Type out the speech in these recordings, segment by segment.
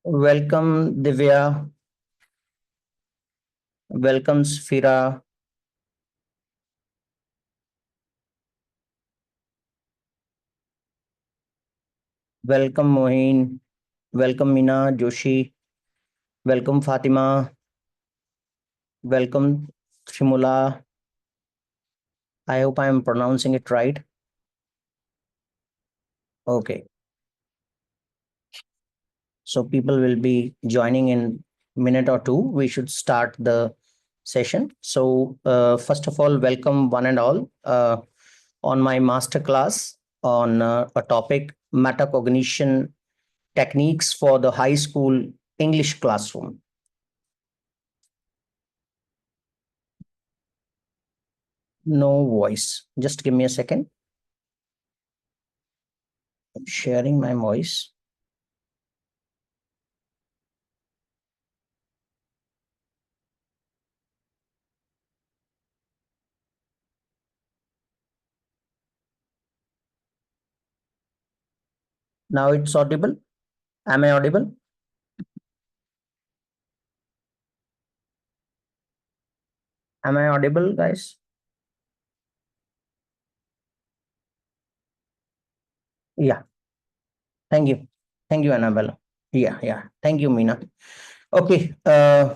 Welcome, Divya. Welcome, Sfira. Welcome, Mohin. Welcome, Meena Joshi. Welcome, Fatima. Welcome, Shimula. I hope I am pronouncing it right. Okay. So people will be joining in minute or two. We should start the session. So first of all, welcome one and all on my masterclass on a topic metacognition techniques for the high school English classroom. No voice. Just give me a second. I'm sharing my voice. Now it's audible. Am I audible? Am I audible, guys? Yeah. Thank you. Thank you, Annabella. Yeah, yeah. Thank you, Meena. Okay. Uh,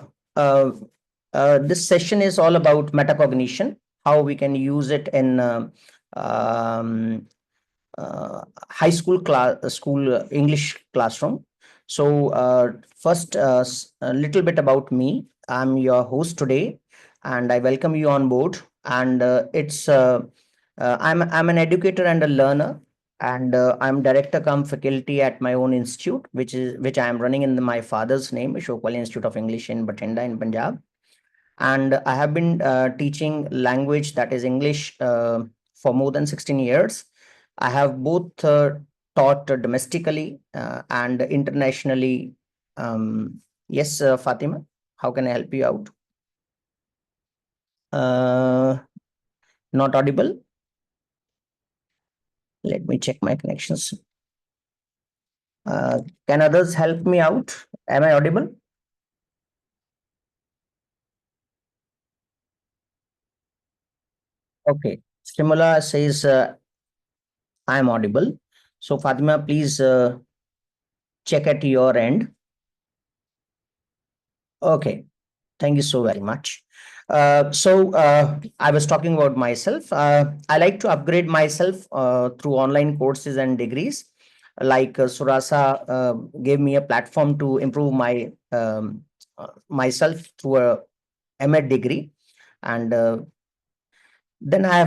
this session is all about metacognition, how we can use it in um, high school English classroom. So first, a little bit about me. I'm your host today, and I welcome you on board. And I'm an educator and a learner, and I'm director cum faculty at my own institute, which I am running in my father's name, Shokwali Institute of English in Bathinda in Punjab. And I have been teaching language, that is English, for more than 16 years. I have both taught domestically and internationally. Yes, Fatima, how can I help you out? Uh, Not audible. Let me check my connections. Can others help me out? Am I audible? Okay. Stimula says I am audible. So Fatima, please check at your end. Okay. Thank you so very much. I was talking about myself. I like to upgrade myself through online courses and degrees. Like Surasa gave me a platform to improve myself through a M.Ed degree, and then I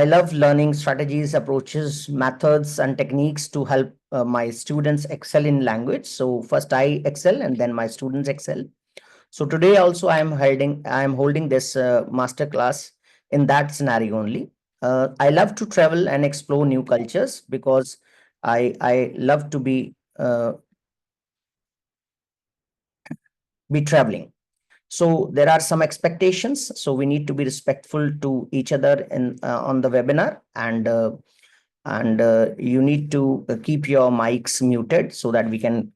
love learning strategies, approaches, methods, and techniques to help my students excel in language. So first I excel, and then my students excel. So today also I am holding this master class in that scenario only. I love to travel and explore new cultures because I love to be traveling. So there are some expectations. So we need to be respectful to each other in on the webinar, and you need to keep your mics muted so that we can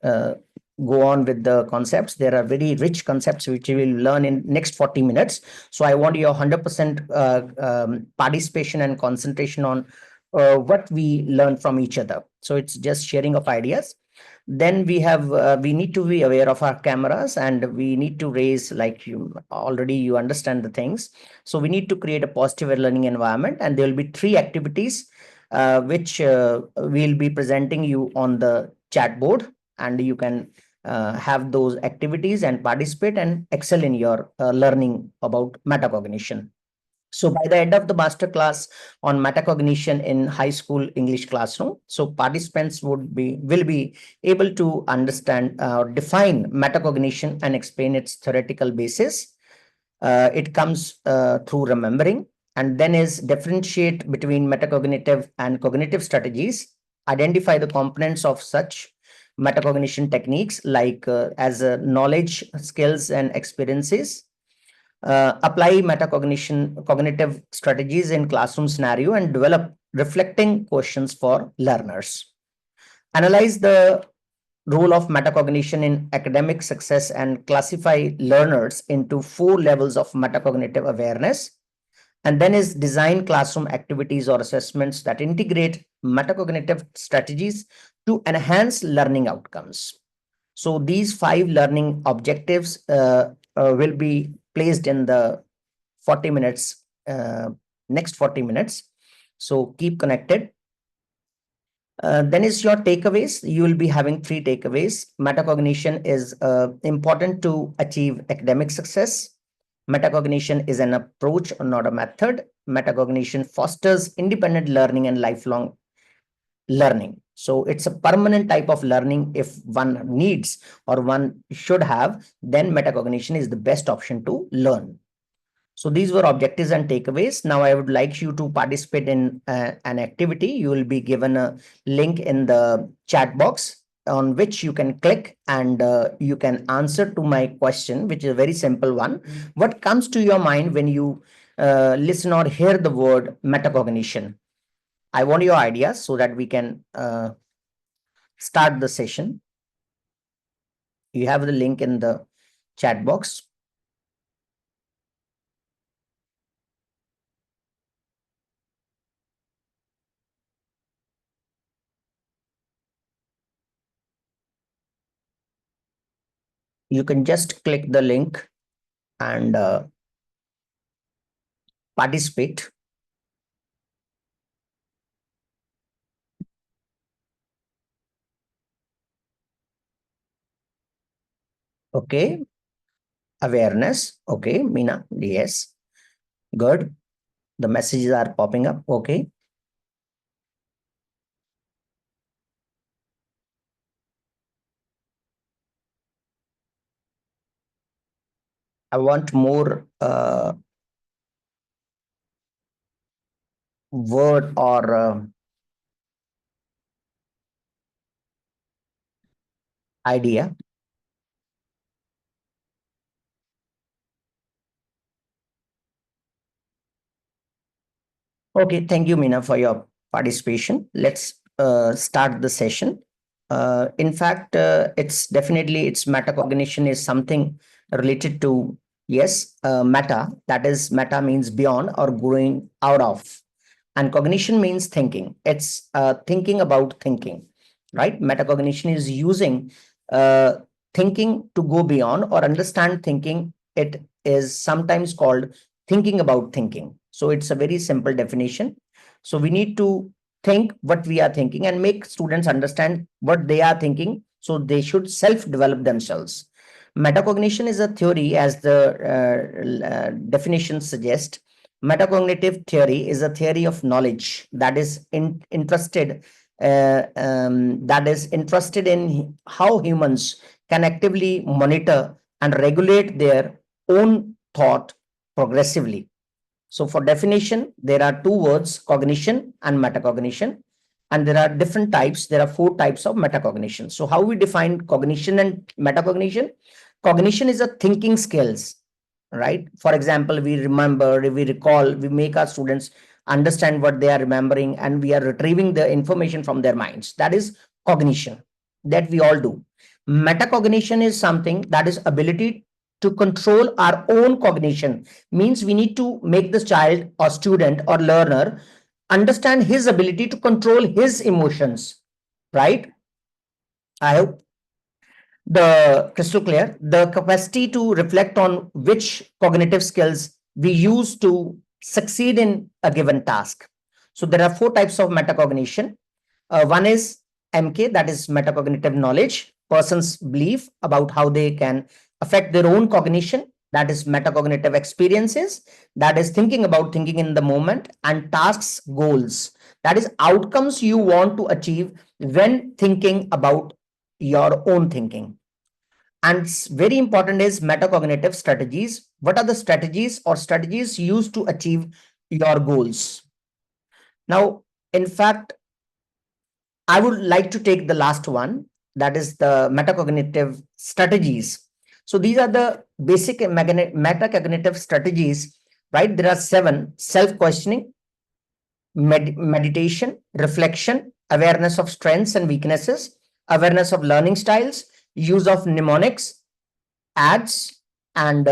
go on with the concepts. There are very rich concepts which we will learn in next 40 minutes. So I want your 100% participation and concentration on what we learn from each other. So it's just sharing of ideas. Then we need to be aware of our cameras, and we need to raise, like you understand the things. So we need to create a positive learning environment, and there will be three activities which we'll be presenting you on the chat board, and you can have those activities and participate and excel in your learning about metacognition. So by the end of the master class on metacognition in high school English classroom, so participants will be able to understand or define metacognition and explain its theoretical basis. It comes through remembering, and then is differentiate between metacognitive and cognitive strategies, identify the components of such metacognition techniques like as knowledge, skills, and experiences, apply metacognition cognitive strategies in classroom scenario, and develop reflecting questions for learners. Analyze the role of metacognition in academic success and classify learners into 4 levels of metacognitive awareness. And then is design classroom activities or assessments that integrate metacognitive strategies to enhance learning outcomes. So these 5 learning objectives will be placed in the 40 minutes, next 40 minutes. So keep connected. Then is your takeaways. You will be having 3 takeaways. Metacognition is important to achieve academic success. Metacognition is an approach, not a method. Metacognition fosters independent learning and lifelong learning. So it's a permanent type of learning. If one needs or one should have, then metacognition is the best option to learn. So these were objectives and takeaways. Now I would like you to participate in an activity. You will be given a link in the chat box on which you can click and you can answer to my question, which is a very simple one. What comes to your mind when you listen or hear the word metacognition? I want your ideas so that we can start the session. You have the link in the chat box. You can just click the link and participate. Okay. Awareness. Okay. Meena. Yes. Good. The messages are popping up. Okay. I want more word or idea. Okay, thank you, Meena, for your participation. Let's start the session. In fact, it's metacognition is something related to, yes, meta. That is, meta means beyond or going out of, and cognition means thinking. It's thinking about thinking, right? Metacognition is using uh, thinking to go beyond or understand thinking. It is sometimes called thinking about thinking. So it's a very simple definition. So we need to think what we are thinking and make students understand what they are thinking. So they should self develop themselves. Metacognition is a theory, as the definition suggests. Metacognitive theory is a theory of knowledge that is interested in how humans can actively monitor and regulate their own thought progressively. So for definition, there are 2 words, cognition and metacognition. And there are different types. There are 4 types of metacognition. So how we define cognition and metacognition? Cognition is a thinking skills, right? For example, we remember, we recall, we make our students understand what they are remembering, and we are retrieving the information from their minds. That is cognition that we all do. Metacognition is something that is ability to control our own cognition. Means we need to make this child or student or learner understand his ability to control his emotions, right? I hope the crystal clear. The capacity to reflect on which cognitive skills we use to succeed in a given task. So there are 4 types of metacognition. One is MK, that is metacognitive knowledge, person's belief about how they can affect their own cognition. That is metacognitive experiences. That is thinking about thinking in the moment, and tasks, goals. That is outcomes you want to achieve when thinking about your own thinking. And very important is metacognitive strategies. What are the strategies or strategies used to achieve your goals? Now, in fact, I would like to take the last one, that is the metacognitive strategies. So these are the basic metacognitive strategies, right? There are 7: self-questioning, meditation, reflection, awareness of strengths and weaknesses, awareness of learning styles, use of mnemonics, ads, and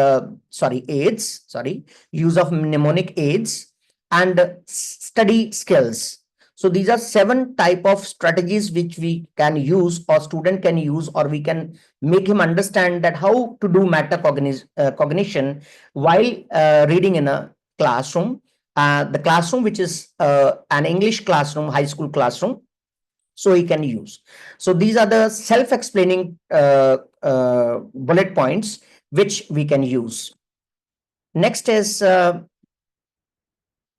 use of mnemonic aids, and study skills. So these are 7 type of strategies which we can use, or student can use, or we can make him understand that how to do cognition while reading in a classroom. The classroom, which is an English classroom, high school classroom, so he can use. So these are the self-explaining bullet points which we can use. Next is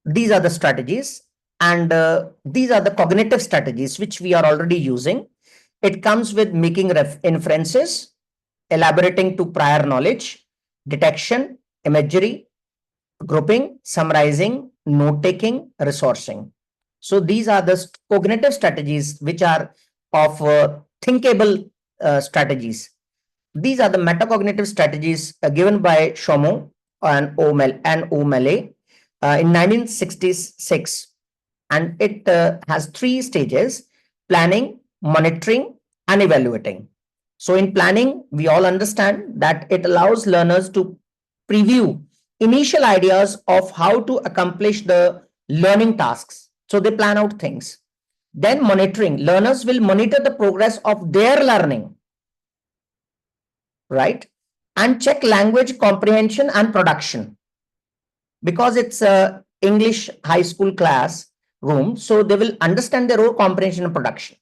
these are the strategies, and these are the cognitive strategies which we are already using. It comes with making inferences, elaborating to prior knowledge, detection, imagery, grouping, summarizing, note taking, resourcing. So these are the cognitive strategies which are of thinkable strategies. These are the metacognitive strategies given by Shomo and O'Malley in 1966. And it has 3 stages: planning, monitoring, and evaluating. So in planning, we all understand that it allows learners to preview initial ideas of how to accomplish the learning tasks. So they plan out things. Then monitoring, learners will monitor the progress of their learning, right? And check language comprehension and production, because it's a English high school class room. So they will understand their own comprehension and production.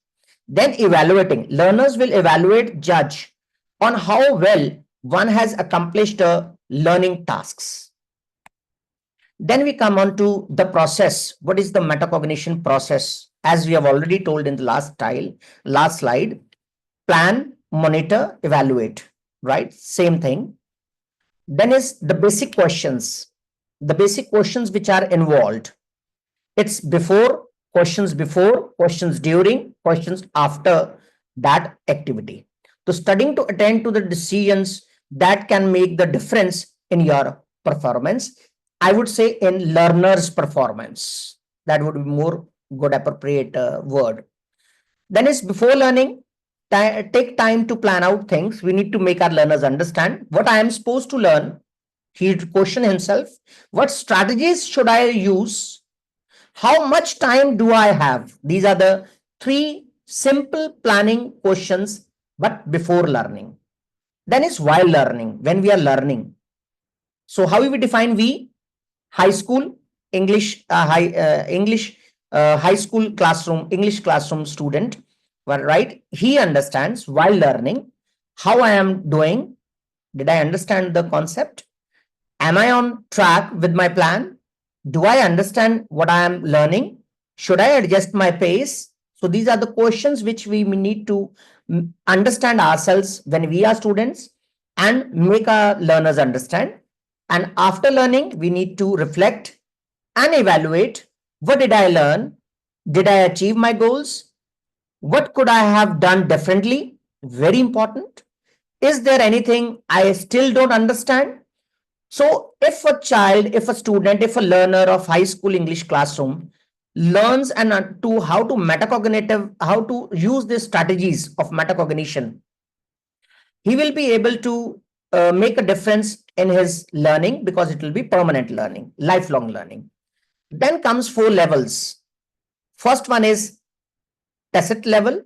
Then evaluating, learners will evaluate, judge on how well one has accomplished learning tasks. Then we come on to the process. What is the metacognition process? As we have already told in the last slide, plan, monitor, evaluate, right? Same thing. Then is the basic questions which are involved. It's questions before, questions during, questions after that activity. So studying to attend to the decisions that can make the difference in your performance. I would say in learner's performance. That would be more good, appropriate word. Then is before learning, take time to plan out things. We need to make our learners understand what I am supposed to learn. He question himself, what strategies should I use? How much time do I have? These are the 3 simple planning questions, but before learning. Then is while learning, when we are learning. So how we define we? High school English, high school classroom, English classroom student, right? He understands while learning how I am doing. Did I understand the concept? Am I on track with my plan? Do I understand what I am learning? Should I adjust my pace? So these are the questions which we need to understand ourselves when we are students and make our learners understand. And after learning, we need to reflect and evaluate. What did I learn? Did I achieve my goals? What could I have done differently? Very important. Is there anything I still don't understand? So if a child, if a student, if a learner of high school English classroom learns and how to use these strategies of metacognition, he will be able to make a difference in his learning, because it will be permanent learning, lifelong learning. Then comes 4 levels. First one is tacit level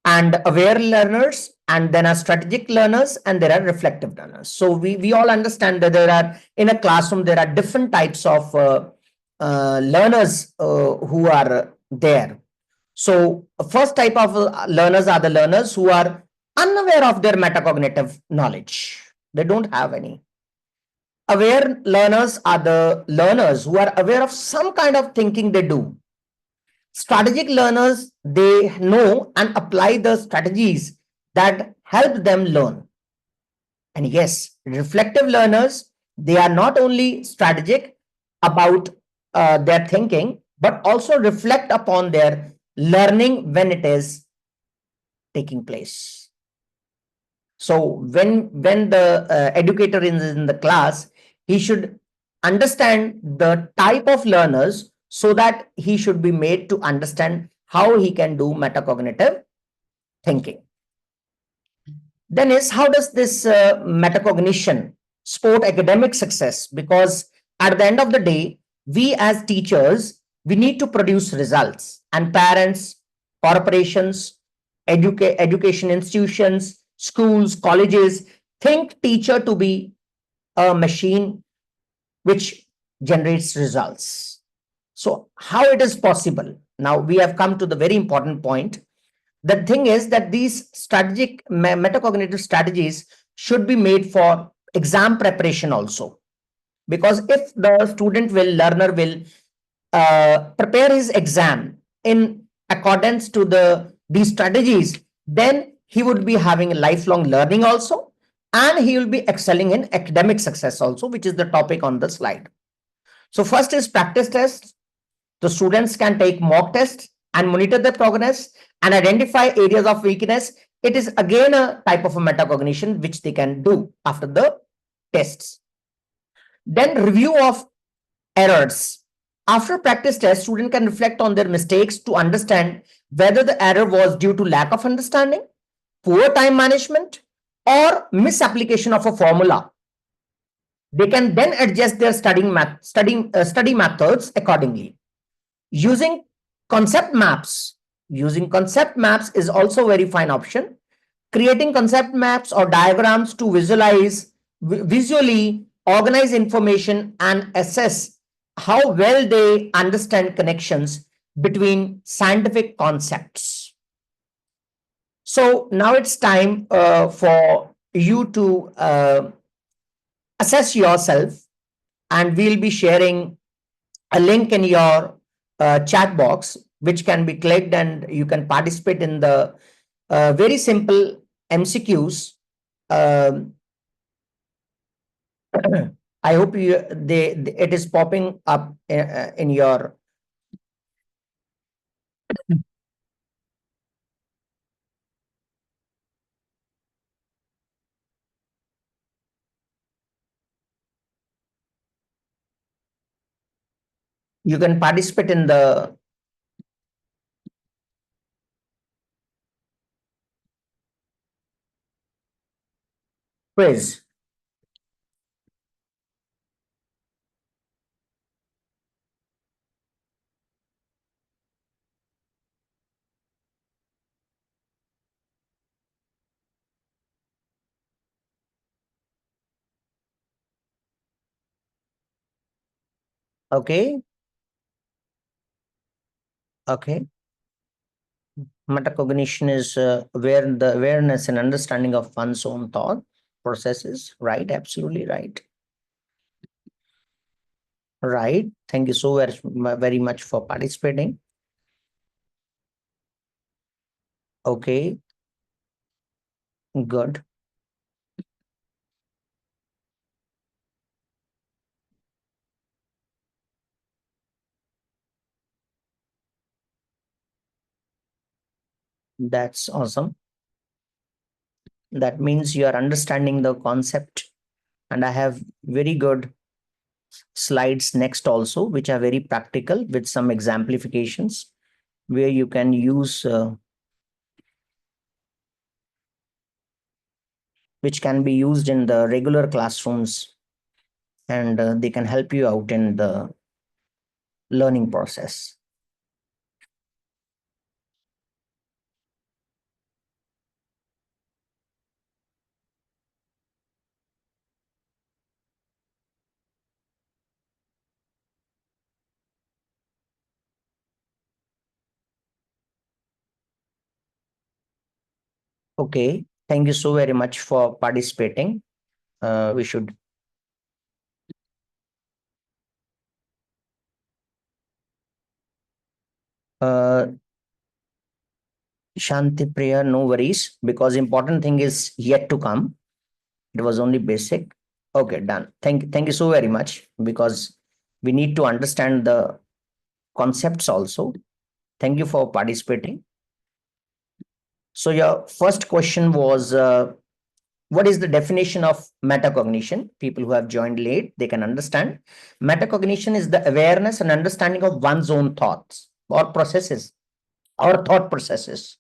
and aware learners, and then are strategic learners, and there are reflective learners. So we all understand that there are, in a classroom, there are different types of learners who are there. So first type of learners are the learners who are unaware of their metacognitive knowledge. They don't have any. Aware learners are the learners who are aware of some kind of thinking they do. Strategic learners, they know and apply the strategies that help them learn. And yes, reflective learners, they are not only strategic about their thinking, but also reflect upon their learning when it is taking place. So when the educator is in the class, he should understand the type of learners, so that he should be made to understand how he can do metacognitive thinking. Then is, how does this metacognition support academic success? Because at the end of the day, we as teachers, we need to produce results, and parents, corporations, education institutions, schools, colleges think teacher to be a machine which generates results. So how it is possible? Now we have come to the very important point. The thing is that these strategic metacognitive strategies should be made for exam preparation also, because if the learner will prepare his exam in accordance to these strategies, then he would be having lifelong learning also, and he will be excelling in academic success also, which is the topic on the slide. So first is practice tests. The students can take mock tests and monitor the progress and identify areas of weakness. It is again a type of a metacognition which they can do after the tests. Then review of errors. After practice test, student can reflect on their mistakes to understand whether the error was due to lack of understanding, poor time management, or misapplication of a formula. They can then adjust their study methods accordingly. Using concept maps. Using concept maps is also a very fine option. Creating concept maps or diagrams to visually organize information and assess how well they understand connections between scientific concepts. So now it's time for you to assess yourself, and we'll be sharing a link in your chat box which can be clicked, and you can participate in the very simple MCQs. I hope it is popping up in your. You can participate in the quiz. Okay. Okay. Metacognition is where the awareness and understanding of one's own thought processes. Right. Absolutely right. Right. Thank you so very much for participating. Okay. Good. That's awesome. That means you are understanding the concept, and I have very good slides next also, which are very practical with some exemplifications where you can use which can be used in the regular classrooms, and they can help you out in the learning process. Okay, thank you so very much for participating. We should Shanti Priya, no worries, because important thing is yet to come. It was only basic. Okay, done. Thank you so very much, because we need to understand the concepts also. Thank you for participating. So your first question was, what is the definition of metacognition? People who have joined late, they can understand. Metacognition is the awareness and understanding of one's own thoughts or processes or thought processes.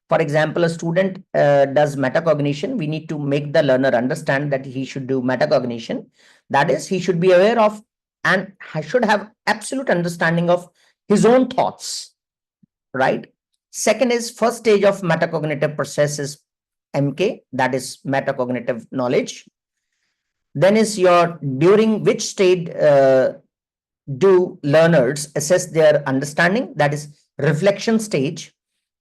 For example, a student does metacognition. We need to make the learner understand that he should do metacognition. That is, he should be aware of and should have absolute understanding of his own thoughts, right? Second is first stage of metacognitive process is MK, that is metacognitive knowledge. Then is your during which stage do learners assess their understanding, that is reflection stage.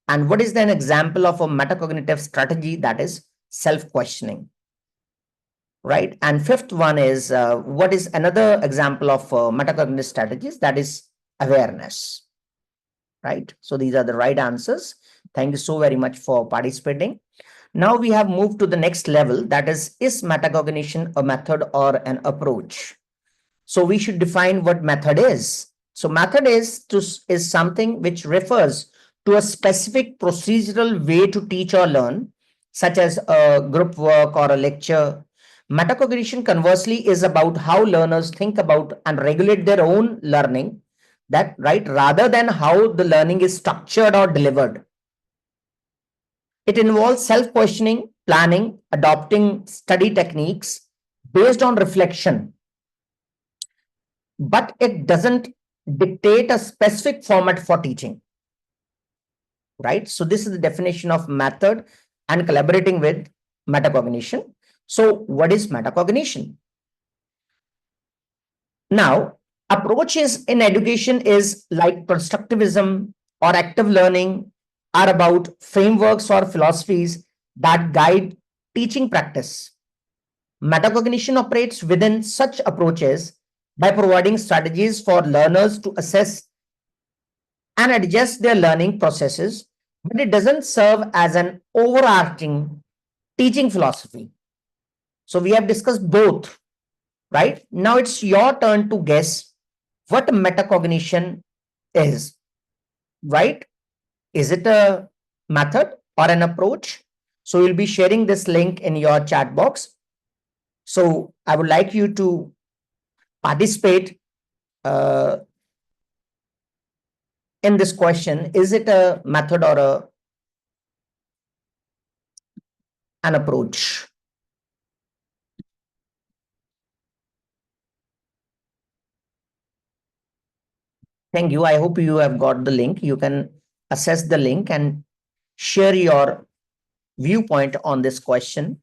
And what is then example of a metacognitive strategy, that is self questioning, right? And fifth one is what is another example of metacognitive strategies, that is awareness, right? So these are the right answers. Thank you so very much for participating. Now we have moved to the next level, that is metacognition a method or an approach? So we should define what method is. So method is something which refers to a specific procedural way to teach or learn, such as a group work or a lecture. Metacognition, conversely, is about how learners think about and regulate their own learning, that right, rather than how the learning is structured or delivered. It involves self-questioning, planning, adopting study techniques based on reflection, but it doesn't dictate a specific format for teaching, right? So this is the definition of method and collaborating with metacognition. So what is metacognition? Now, approaches in education is like constructivism or active learning are about frameworks or philosophies that guide teaching practice. Metacognition operates within such approaches by providing strategies for learners to assess and adjust their learning processes, but it doesn't serve as an overarching teaching philosophy. So we have discussed both, right? Now it's your turn to guess what metacognition is, right? Is it a method or an approach? So we'll be sharing this link in your chat box. So I would like you to participate in this question. Is it a method or an approach? Thank you. I hope you have got the link. You can assess the link and share your viewpoint on this question.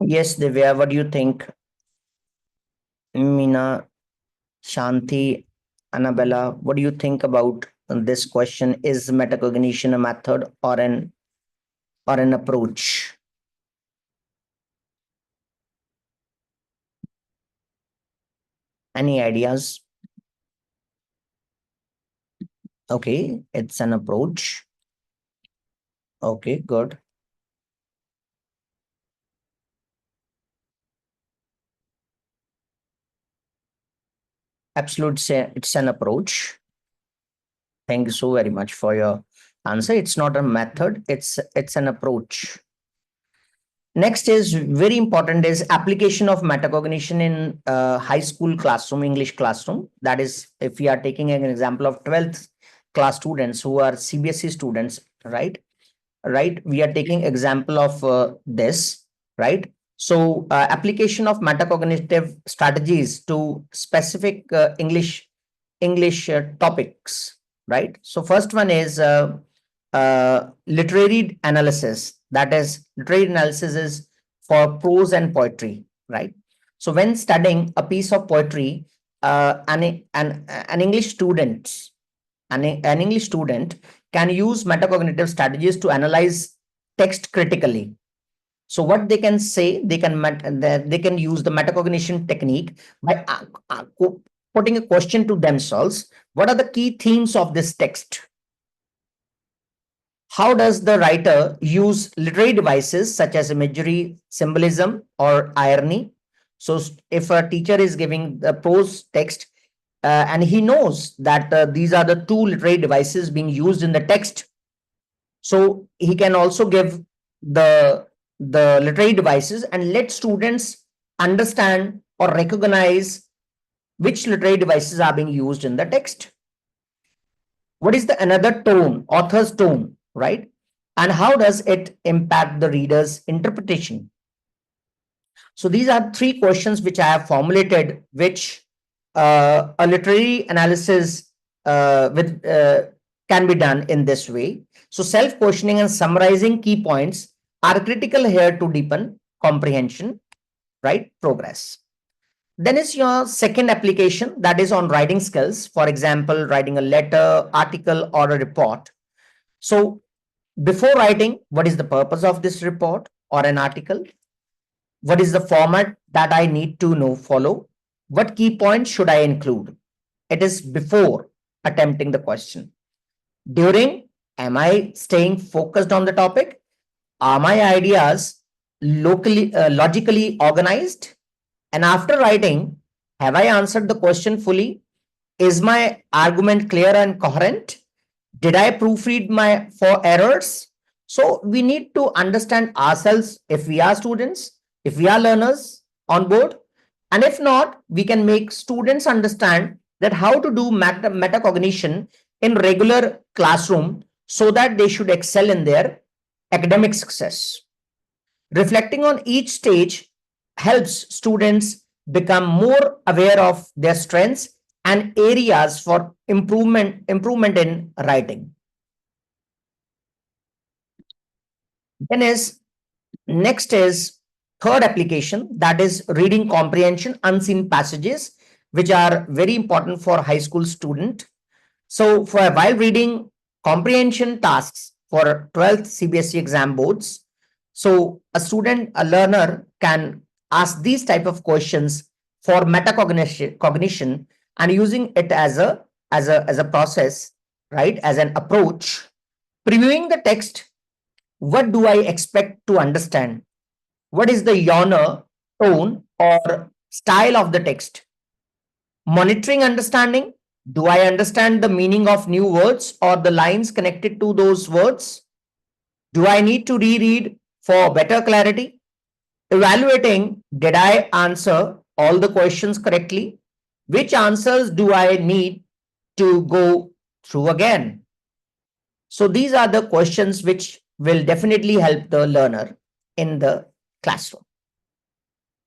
Yes, Divya, what do you think? Meena, Shanti, Annabella, what do you think about this question? Is metacognition a method or an approach? Any ideas? Okay, it's an approach. Okay, good. Absolute, it's an approach. Thank you so very much for your answer. It's not a method, it's an approach. Next is very important is application of metacognition in high school classroom, English classroom. That is, if we are taking an example of 12th class students who are CBSE students, right? Right. We are taking example of this, right? So application of metacognitive strategies to specific English topics, right? So first one is literary analysis. That is, literary analysis is for prose and poetry, right? So when studying a piece of poetry, an English student an English student can use metacognitive strategies to analyze text critically. So what they can say, they can use the metacognition technique by putting a question to themselves. What are the key themes of this text? How does the writer use literary devices such as imagery, symbolism, or irony? So if a teacher is giving the prose text, and he knows that these are the two literary devices being used in the text, so he can also give the literary devices and let students understand or recognize which literary devices are being used in the text. What is the another tone, author's tone, right? And how does it impact the reader's interpretation? So these are three questions which I have formulated, which a literary analysis with can be done in this way. So self-questioning and summarizing key points are critical here to deepen comprehension, right? Progress. Then is your second application, that is on writing skills. For example, writing a letter, article, or a report. So before writing, what is the purpose of this report or an article? What is the format that I need to follow? What key points should I include? It is before attempting the question. During, am I staying focused on the topic? Are my ideas logically organized? And after writing, have I answered the question fully? Is my argument clear and coherent? Did I proofread for errors? So we need to understand ourselves if we are students, if we are learners on board. And if not, we can make students understand that how to do metacognition in regular classroom so that they should excel in their academic success. Reflecting on each stage helps students become more aware of their strengths and areas for improvement in writing. Then next is third application, that is reading comprehension, unseen passages, which are very important for high school student. So while reading comprehension tasks for 12th CBSE exam boards, so a learner can ask these type of questions for metacognition and using it as a process, right, as an approach. Previewing the text, what do I expect to understand? What is the genre, tone, or style of the text? Monitoring understanding, do I understand the meaning of new words or the lines connected to those words? Do I need to reread for better clarity? Evaluating, did I answer all the questions correctly? Which answers do I need to go through again? So these are the questions which will definitely help the learner in the classroom.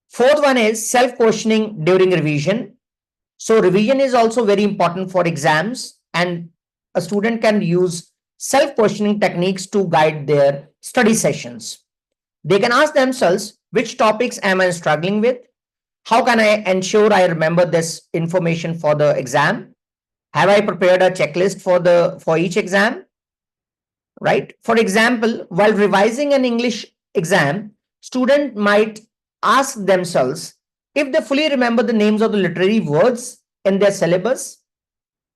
Fourth one is self-questioning during revision. So revision is also very important for exams, and a student can use self-questioning techniques to guide their study sessions. They can ask themselves, which topics am I struggling with? How can I ensure I remember this information for the exam? Have I prepared a checklist for each exam? Right? For example, while revising an English exam, student might ask themselves if they fully remember the names of the literary words in their syllabus,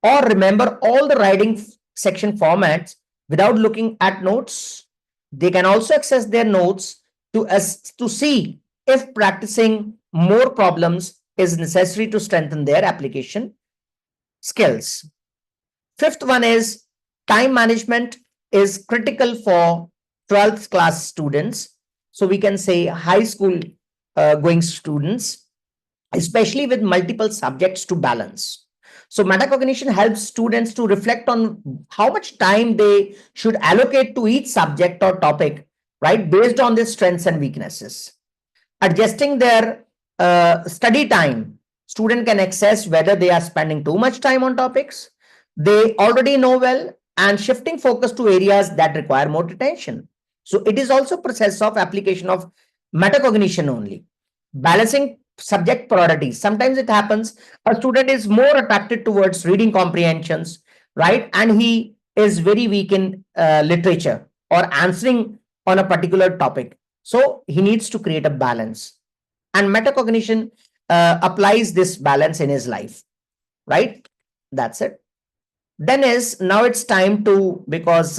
or remember all the writing section formats without looking at notes. They can also access their notes to see if practicing more problems is necessary to strengthen their application skills. Fifth one is time management is critical for 12th class students. So we can say high school going students, especially with multiple subjects to balance. So metacognition helps students to reflect on how much time they should allocate to each subject or topic, right, based on their strengths and weaknesses. Adjusting their study time, student can assess whether they are spending too much time on topics they already know well and shifting focus to areas that require more attention. So it is also process of application of metacognition only. Balancing subject priorities. Sometimes it happens a student is more attracted towards reading comprehensions, right? And he is very weak in literature or answering on a particular topic. So he needs to create a balance. And metacognition applies this balance in his life, right? That's it. Then is now it's time to, because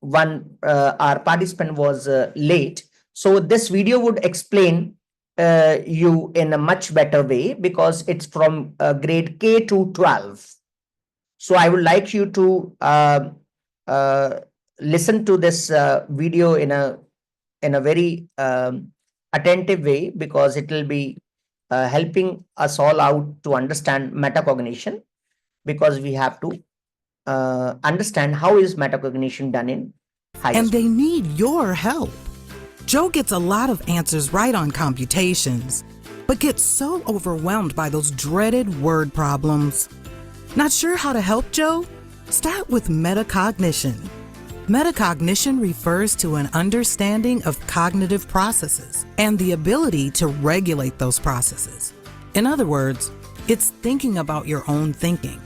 one our participant was late, so this video would explain you in a much better way, because it's from grade K to 12. So I would like you to uh, listen to this video in a very attentive way, because it will be helping us all out to understand metacognition, because we have to understand how is metacognition done in high And school. they need your help. Joe gets a lot of answers right on computations, but gets so overwhelmed by those dreaded word problems. Not sure how to help Joe? Start with metacognition. Metacognition refers to an understanding of cognitive processes and the ability to regulate those processes. In other words, it's thinking about your own thinking.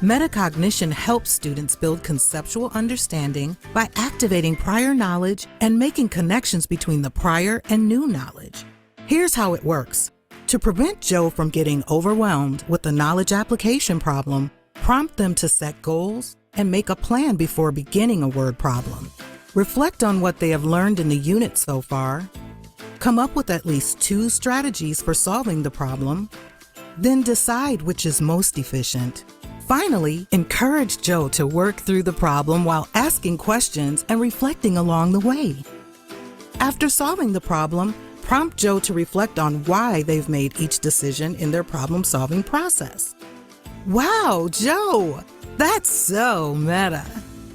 Metacognition helps students build conceptual understanding by activating prior knowledge and making connections between the prior and new knowledge. Here's how it works. To prevent Joe from getting overwhelmed with the knowledge application problem, prompt them to set goals and make a plan before beginning a word problem. Reflect on what they have learned in the unit so far. Come up with at least 2 strategies for solving the problem. Then decide which is most efficient. Finally, encourage Joe to work through the problem while asking questions and reflecting along the way. After solving the problem, prompt Joe to reflect on why they've made each decision in their problem-solving process. Wow, Joe! That's so meta.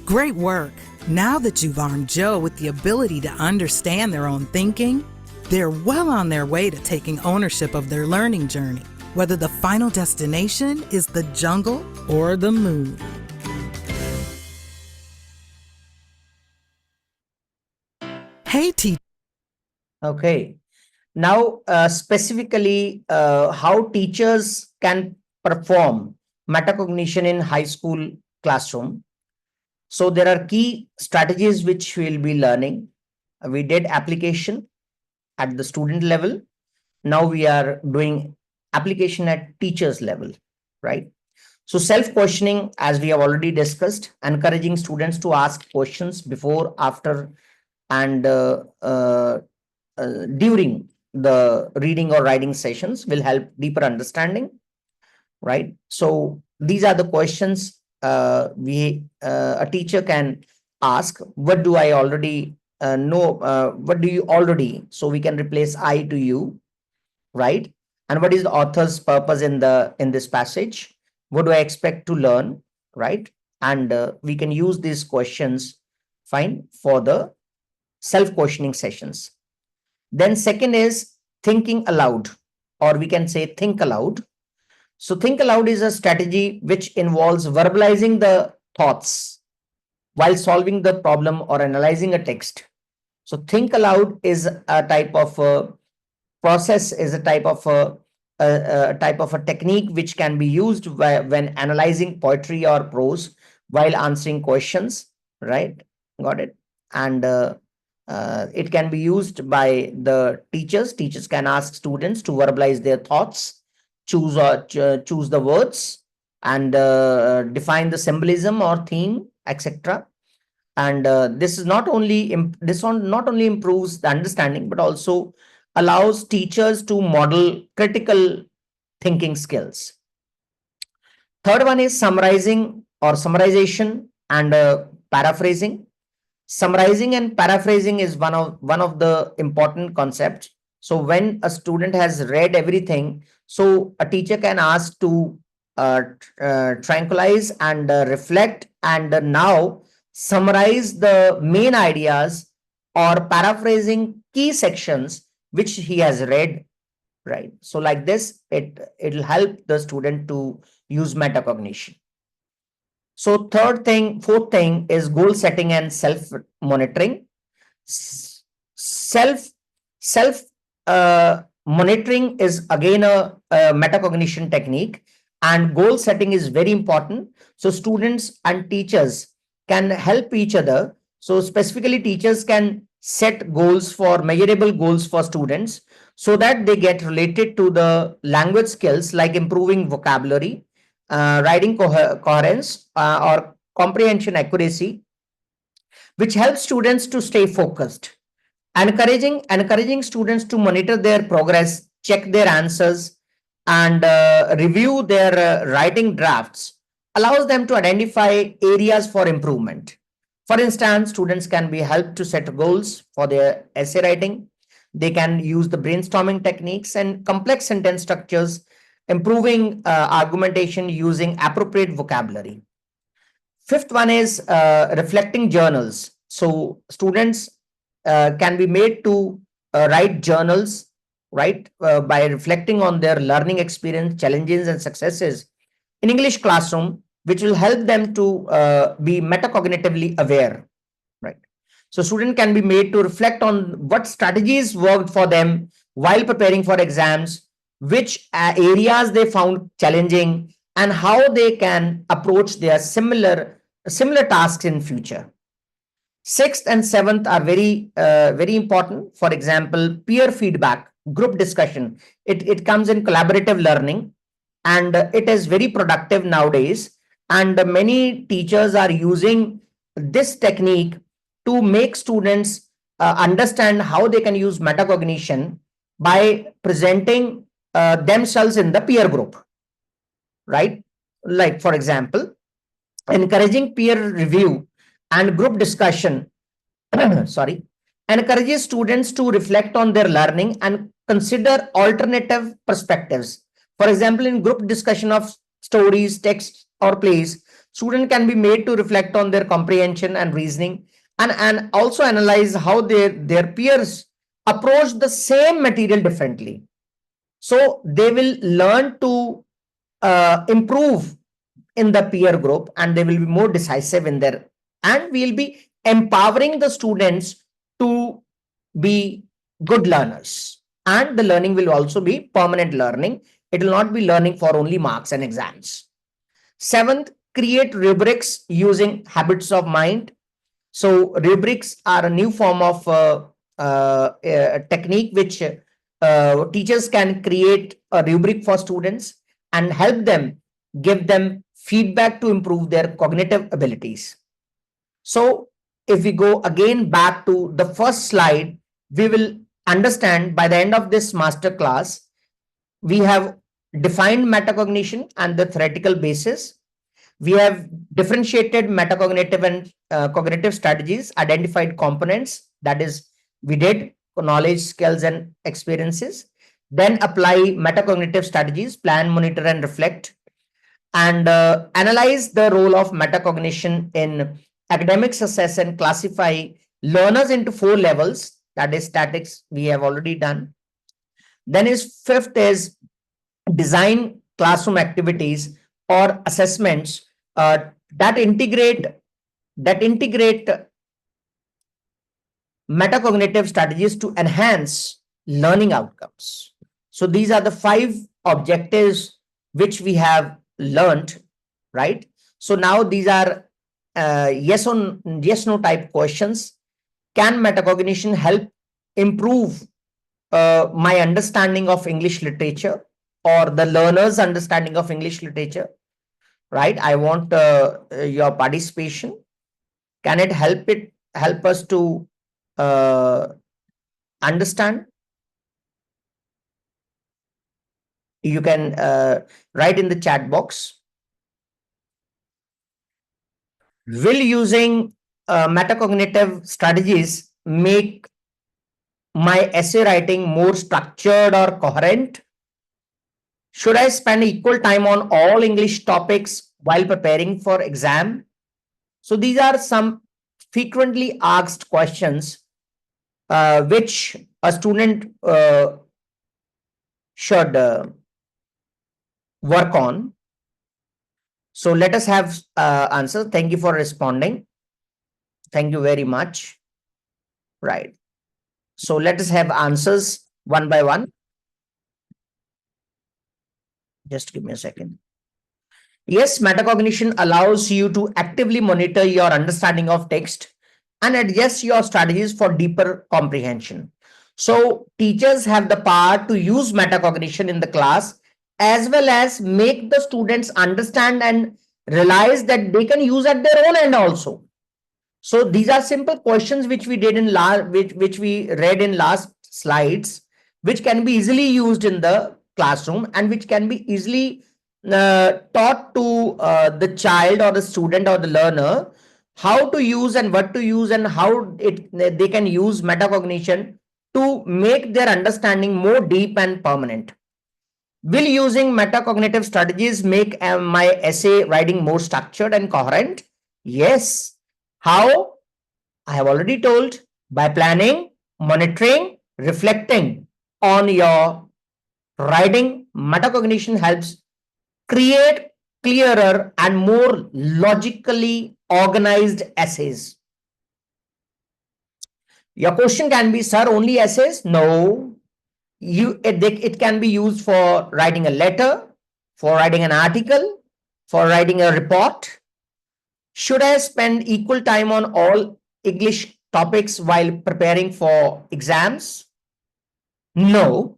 Great work. Now that you've armed Joe with the ability to understand their own thinking, they're well on their way to taking ownership of their learning journey, whether the final destination is the jungle or the moon. Hey, teacher. Okay. Now, specifically, how teachers can perform metacognition in high school classroom. So there are key strategies which we'll be learning. We did application at the student level. Now we are doing application at teachers level, right? So self-questioning, as we have already discussed, encouraging students to ask questions before, after, and during the reading or writing sessions will help deeper understanding, right? So these are the questions a teacher can ask. What do I already know? What do you already? So we can replace I to you, right? And what is the author's purpose in this passage? What do I expect to learn, right? And we can use these questions, fine, for the self-questioning sessions. Then second is thinking aloud, or we can say think aloud. So think aloud is a strategy which involves verbalizing the thoughts while solving the problem or analyzing a text. So think aloud is a type of process, is a type of a technique which can be used when analyzing poetry or prose while answering questions, right? Got it. And it can be used by the teachers. Teachers can ask students to verbalize their thoughts, choose the words, and define the symbolism or theme, etc. And this is not only not only improves the understanding, but also allows teachers to model critical thinking skills. Third one is summarizing or summarization and paraphrasing. Summarizing and paraphrasing is one of the important concepts. So when a student has read everything, so a teacher can ask to tranquilize and reflect, and now summarize the main ideas or paraphrasing key sections which he has read, right? So like this, it'll help the student to use metacognition. So fourth thing is goal setting and self monitoring. Self self monitoring is again a metacognition technique, And goal setting is very important. So students and teachers can help each other. So specifically, teachers can set goals for measurable goals for students so that they get related to the language skills like improving vocabulary, writing coherence, or comprehension accuracy, which helps students to stay focused. Encouraging students to monitor their progress, check their answers, and review their writing drafts allows them to identify areas for improvement. For instance, students can be helped to set goals for their essay writing. They can use the brainstorming techniques and complex sentence structures, improving argumentation using appropriate vocabulary. Fifth one is reflecting journals. So students can be made to write journals, right, by reflecting on their learning experience, challenges, and successes in English classroom, which will help them to be metacognitively aware, right? So student can be made to reflect on what strategies worked for them while preparing for exams, which areas they found challenging, and how they can approach their similar tasks in future. Sixth and seventh are very important. For example, peer feedback, group discussion. It comes in collaborative learning, and it is very productive nowadays. And many teachers are using this technique to make students understand how they can use metacognition by presenting themselves in the peer group, right? Like, for example, encouraging peer review and group discussion sorry, encourages students to reflect on their learning and consider alternative perspectives. For example, in group discussion of stories, texts, or plays, student can be made to reflect on their comprehension and reasoning, and also analyze how their peers approach the same material differently. So they will learn to improve in the peer group, and they will be more decisive in their, and we'll be empowering the students to be good learners, and the learning will also be permanent learning. It will not be learning for only marks and exams. Seventh, create rubrics using habits of mind. So rubrics are a new form of technique which teachers can create a rubric for students and help them, give them feedback to improve their cognitive abilities. So if we go again back to the first slide, we will understand by the end of this master class, we have defined metacognition and the theoretical basis. We have differentiated metacognitive and cognitive strategies, identified components, that is, we did knowledge, skills, and experiences. Then apply metacognitive strategies, plan, monitor, and reflect, and analyze the role of metacognition in academic success and classify learners into 4 levels, that is statics, we have already done. Then is fifth is design classroom activities or assessments that integrate metacognitive strategies to enhance learning outcomes. So these are the 5 objectives which we have learned, right? So now these are yes or yes no type questions. Can metacognition help improve my understanding of English literature or the learner's understanding of English literature? Right? I want your participation. Can it help us to understand? You can write in the chat box. Will using metacognitive strategies make my essay writing more structured or coherent? Should I spend equal time on all English topics while preparing for exam? So these are some frequently asked questions which a student should work on. So let us have answers. Thank you for responding. Thank you very much. Right. So let us have answers one by one. Just give me a second. Yes, metacognition allows you to actively monitor your understanding of text and adjust your strategies for deeper comprehension. So, teachers have the power to use metacognition in the class as well as make the students understand and realize that they can use at their own end also. So these are simple questions which we did in which we read in last slides, which can be easily used in the classroom and which can be easily taught to the child or the student or the learner how to use and what to use and how they can use metacognition to make their understanding more deep and permanent. Will using metacognitive strategies make my essay writing more structured and coherent? Yes. How? I have already told, by planning, monitoring, reflecting on your writing, metacognition helps create clearer and more logically organized essays. Your question can be, sir, only essays? No. It can be used for writing a letter, for writing an article, for writing a report. Should I spend equal time on all English topics while preparing for exams? No,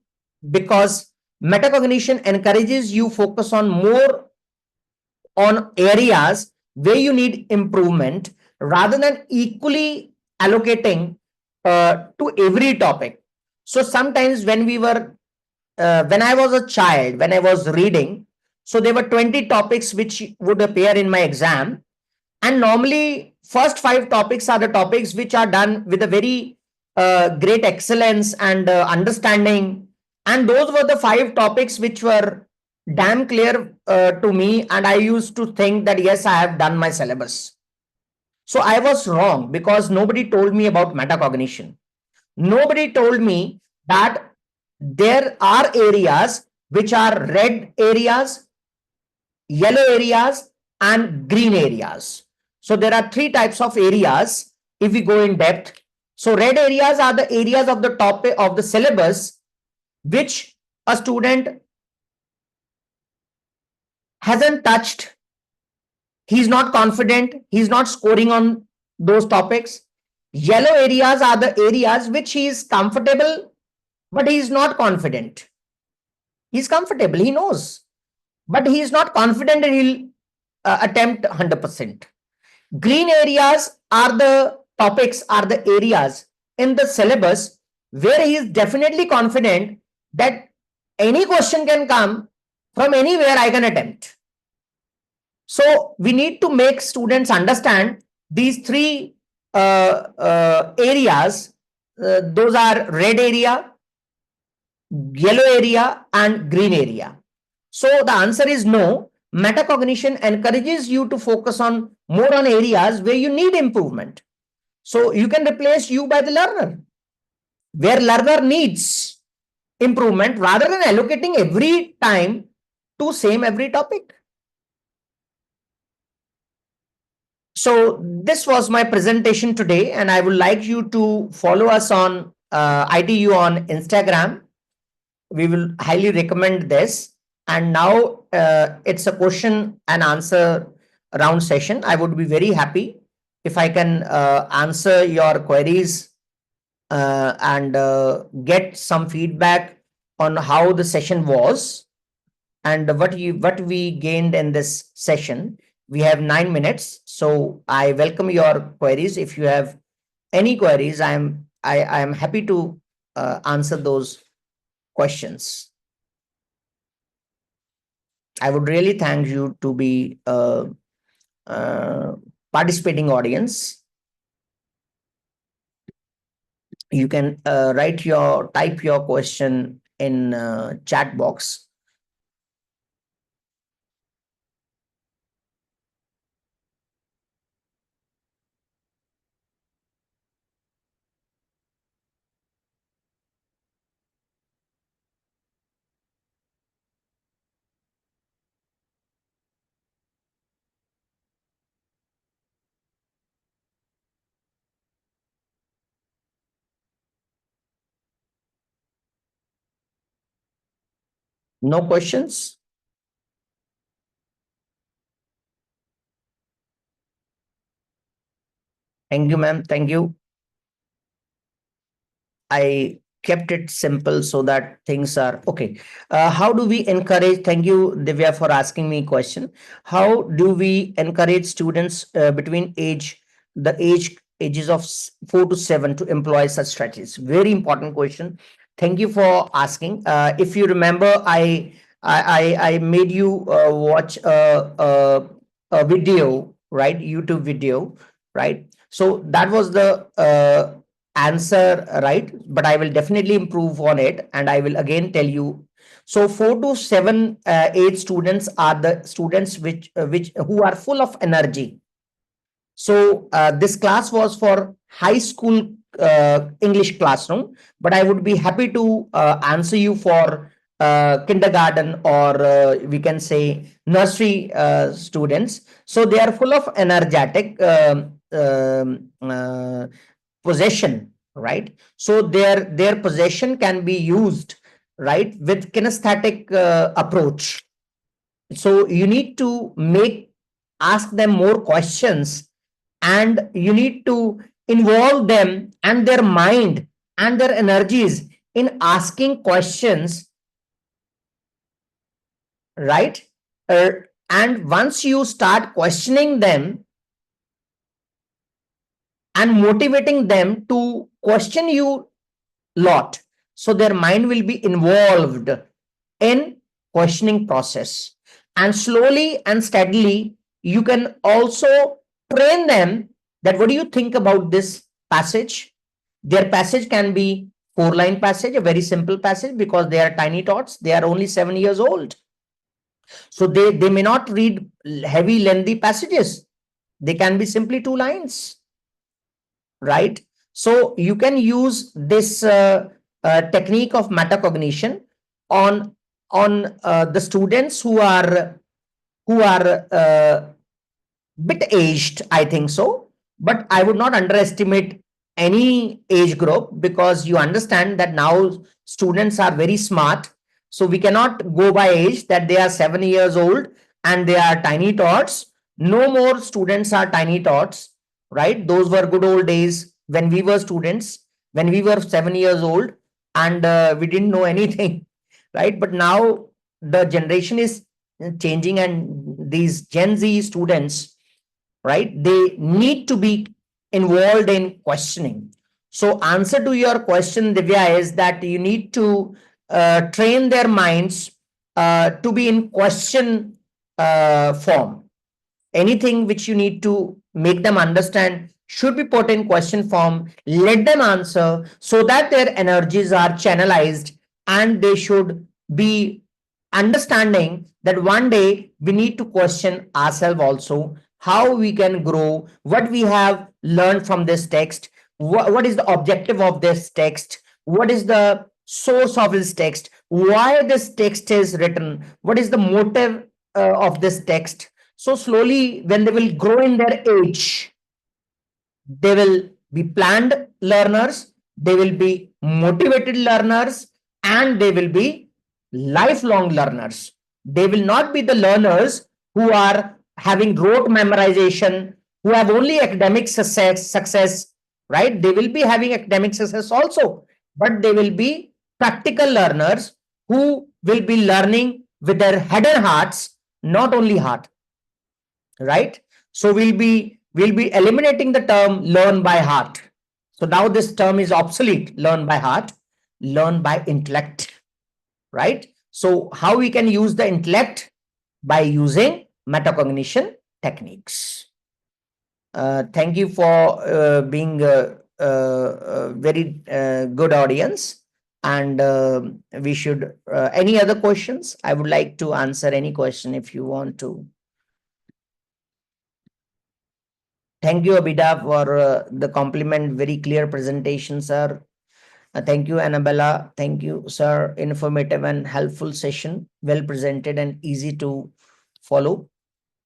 because metacognition encourages you focus on more on areas where you need improvement rather than equally allocating to every topic. So sometimes when I was a child, when I was reading, so there were 20 topics which would appear in my exam, and normally first five topics are the topics which are done with a very great excellence and understanding, and those were the five topics which were damn clear to me, and I used to think that yes, I have done my syllabus. So I was wrong because nobody told me about metacognition. Nobody told me that there are areas which are red areas, yellow areas, and green areas. So there are three types of areas if we go in depth. So red areas are the areas of the topic of the syllabus which a student hasn't touched. He's not confident. He's not scoring on those topics. Yellow areas are the areas which he is comfortable, but he is not confident. He's comfortable. He knows, but he is not confident and he'll attempt 100%. Green areas are the topics, are the areas in the syllabus where he is definitely confident that any question can come from anywhere I can attempt. So we need to make students understand these three areas. Those are red area, yellow area, and green area. So the answer is no. Metacognition encourages you to focus on more on areas where you need improvement. So you can replace you by the learner, where learner needs improvement rather than allocating every time to same every topic. So this was my presentation today, and I would like you to follow us on ITU on Instagram. We will highly recommend this. And now it's a question and answer round session. I would be very happy if I can answer your queries and get some feedback on how the session was and what we gained in this session. We have 9 minutes, so I welcome your queries. If you have any queries, I am happy to answer those questions. I would really thank you to be uh, participating audience. You can type your question in chat box. No questions? Thank you, ma'am. Thank you. I kept it simple so that things are okay. How do we encourage? Thank you, Divya, for asking me a question. How do we encourage students between ages of 4 to 7 to employ such strategies? Very important question. Thank you for asking. If you remember, I made you watch a video, right? YouTube video, right? So that was the answer, right? But I will definitely improve on it, and I will again tell you. So 4 to 7 8 students are the students which who are full of energy. So this class was for high school English classroom, but I would be happy to answer you for kindergarten, or we can say nursery students. So they are full of energetic possession, right? So their possession can be used, right, with kinesthetic approach. So you need to make ask them more questions, and you need to involve them and their mind and their energies in asking questions, right? Uh, and once you start questioning them and motivating them to question you lot, so their mind will be involved in questioning process, and slowly and steadily you can also train them that what do you think about this passage. Their passage can be 4 line passage, a very simple passage, because they are tiny tots, they are only 7 years old. So they may not read heavy lengthy passages, they can be simply 2 lines, right? So you can use this technique of metacognition on the students who are bit aged, I think so. But I would not underestimate any age group, because you understand that now students are very smart. So we cannot go by age that they are 7 years old and they are tiny tots. No more students are tiny tots, right? Those were good old days when we were students, when we were 7 years old, and we didn't know anything, right? But now the generation is changing, and these Gen Z students, right, they need to be involved in questioning. So answer to your question, Divya, is that you need to train their minds to be in question form. Anything which you need to make them understand should be put in question form. Let them answer so that their energies are channelized, and they should be understanding that one day we need to question ourselves also, how we can grow, what we have learned from this text, what is the objective of this text, what is the source of this text, why this text is written, what is the motive of this text. So slowly, when they will grow in their age, they will be planned learners, they will be motivated learners, and they will be lifelong learners. They will not be the learners who are having rote memorization, who have only academic success, right? They will be having academic success also, but they will be practical learners who will be learning with their head and hearts, not only heart, right? So we'll be eliminating the term learn by heart. So now this term is obsolete. Learn by heart, learn by intellect, right? So how we can use the intellect? By using metacognition techniques. Thank you for being a very good audience. And we should any other questions? I would like to answer any question if you want to. Thank you, Abida, for the compliment. Very clear presentation, sir. Thank you, Annabella. Thank you, sir. Informative and helpful session. Well presented and easy to follow.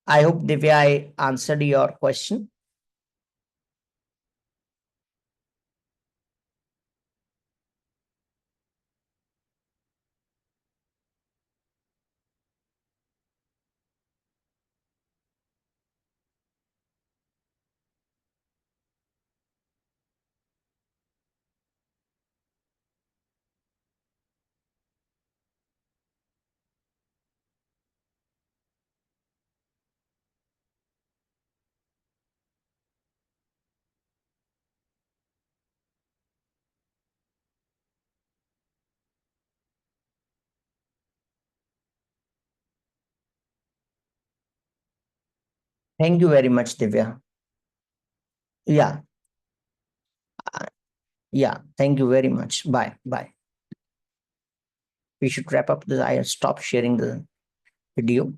I hope, Divya, I answered your question. Thank you very much, Divya. Yeah. Yeah. Thank you very much. Bye. Bye. We should wrap up this. I stop sharing the video.